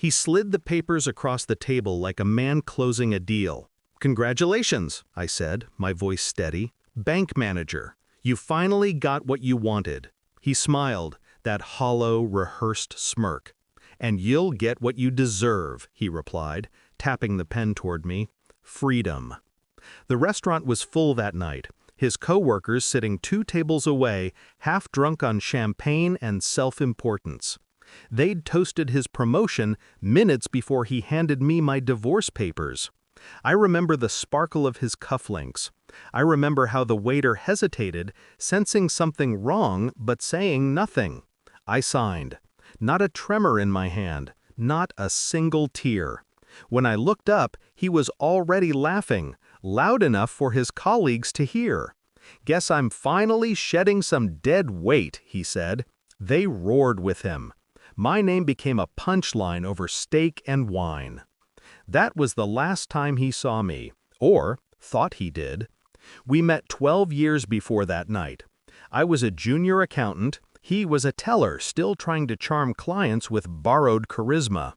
He slid the papers across the table like a man closing a deal. "Congratulations," I said, my voice steady. "Bank manager. You finally got what you wanted." He smiled, that hollow, rehearsed smirk. "And you'll get what you deserve," he replied, tapping the pen toward me. "Freedom." The restaurant was full that night, his coworkers sitting 2 tables away, half drunk on champagne and self-importance. They'd toasted his promotion minutes before he handed me my divorce papers. I remember the sparkle of his cufflinks. I remember how the waiter hesitated, sensing something wrong but saying nothing. I signed. Not a tremor in my hand, not a single tear. When I looked up, he was already laughing, loud enough for his colleagues to hear. "Guess I'm finally shedding some dead weight," he said. They roared with him. My name became a punchline over steak and wine. That was the last time he saw me, or thought he did. We met 12 years before that night. I was a junior accountant, he was a teller still trying to charm clients with borrowed charisma.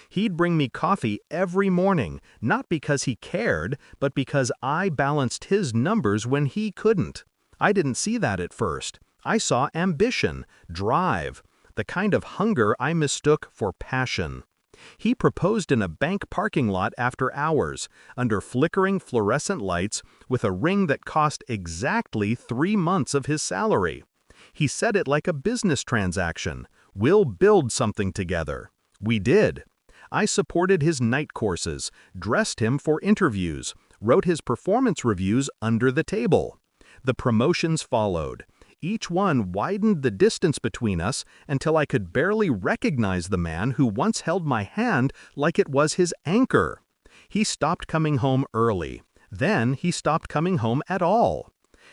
He'd bring me coffee every morning, not because he cared, but because I balanced his numbers when he couldn't. I didn't see that at first. I saw ambition, drive, the kind of hunger I mistook for passion. He proposed in a bank parking lot after hours, under flickering fluorescent lights, with a ring that cost exactly 3 months of his salary. He said it like a business transaction. "We'll build something together." We did. I supported his night courses, dressed him for interviews, wrote his performance reviews under the table. The promotions followed. Each one widened the distance between us until I could barely recognize the man who once held my hand like it was his anchor. He stopped coming home early. Then he stopped coming home at all.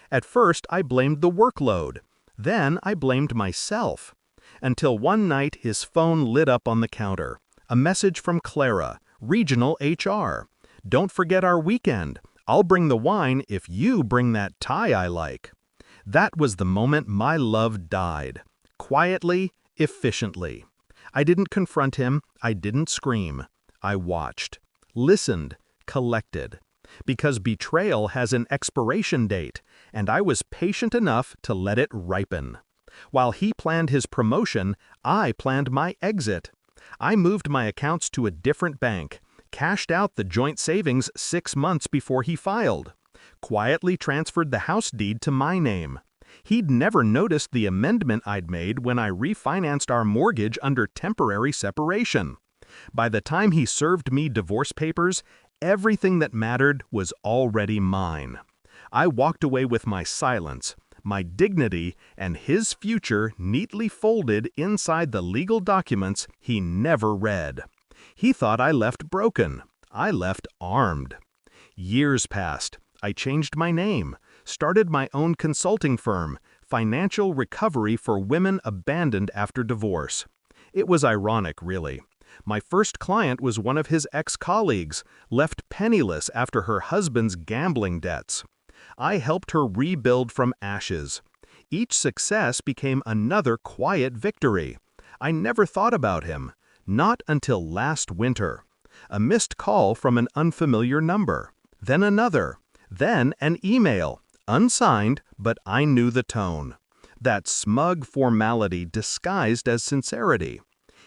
At first I blamed the workload. Then I blamed myself. Until one night his phone lit up on the counter. A message from Clara, regional HR. "Don't forget our weekend. I'll bring the wine if you bring that tie I like." That was the moment my love died. Quietly, efficiently. I didn't confront him, I didn't scream. I watched, listened, collected. Because betrayal has an expiration date, and I was patient enough to let it ripen. While he planned his promotion, I planned my exit. I moved my accounts to a different bank, cashed out the joint savings 6 months before he filed, quietly transferred the house deed to my name. He'd never noticed the amendment I'd made when I refinanced our mortgage under temporary separation. By the time he served me divorce papers, everything that mattered was already mine. I walked away with my silence, my dignity, and his future neatly folded inside the legal documents he never read. He thought I left broken. I left armed. Years passed. I changed my name, started my own consulting firm, Financial Recovery for Women Abandoned After Divorce. It was ironic, really. My first client was one of his ex-colleagues, left penniless after her husband's gambling debts. I helped her rebuild from ashes. Each success became another quiet victory. I never thought about him, not until last winter. A missed call from an unfamiliar number, then another, then an email, unsigned, but I knew the tone. That smug formality disguised as sincerity.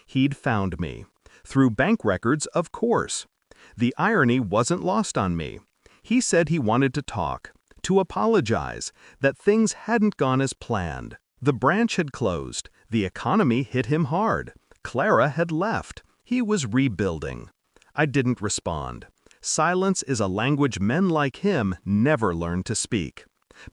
He'd found me. Through bank records, of course. The irony wasn't lost on me. He said he wanted to talk, to apologize, that things hadn't gone as planned. The branch had closed. The economy hit him hard. Clara had left. He was rebuilding. I didn't respond. Silence is a language men like him never learned to speak.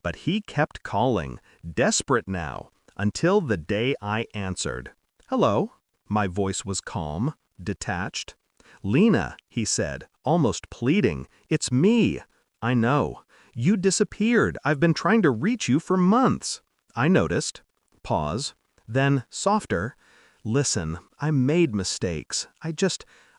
But he kept calling, desperate now, until the day I answered. "Hello." My voice was calm, detached. "Lena," he said, almost pleading, "it's me." "I know. You disappeared. I've been trying to reach you for months." I noticed. Pause. Then, softer. "Listen, I made mistakes.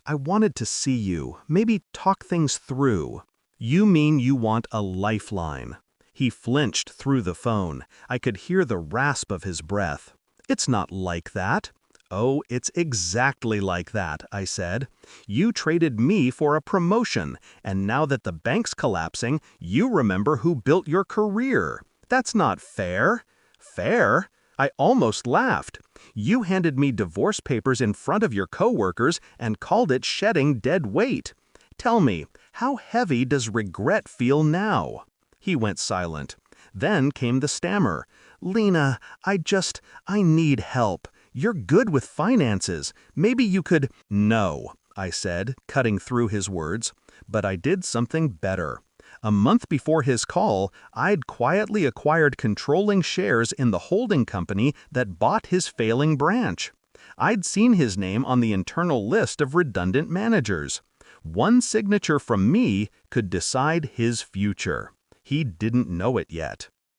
I wanted to see you, maybe talk things through." "You mean you want a lifeline?" He flinched through the phone. I could hear the rasp of his breath. "It's not like that." Oh, it's exactly like that, I said. You traded me for a promotion, and now that the bank's collapsing, you remember who built your career. That's not fair. Fair? I almost laughed. You handed me divorce papers in front of your coworkers and called it shedding dead weight. Tell me, how heavy does regret feel now? He went silent. Then came the stammer. Lena, I need help. You're good with finances. Maybe you could— No, I said, cutting through his words. But I did something better. A month before his call, I'd quietly acquired controlling shares in the holding company that bought his failing branch. I'd seen his name on the internal list of redundant managers. One signature from me could decide his future. He didn't know it yet.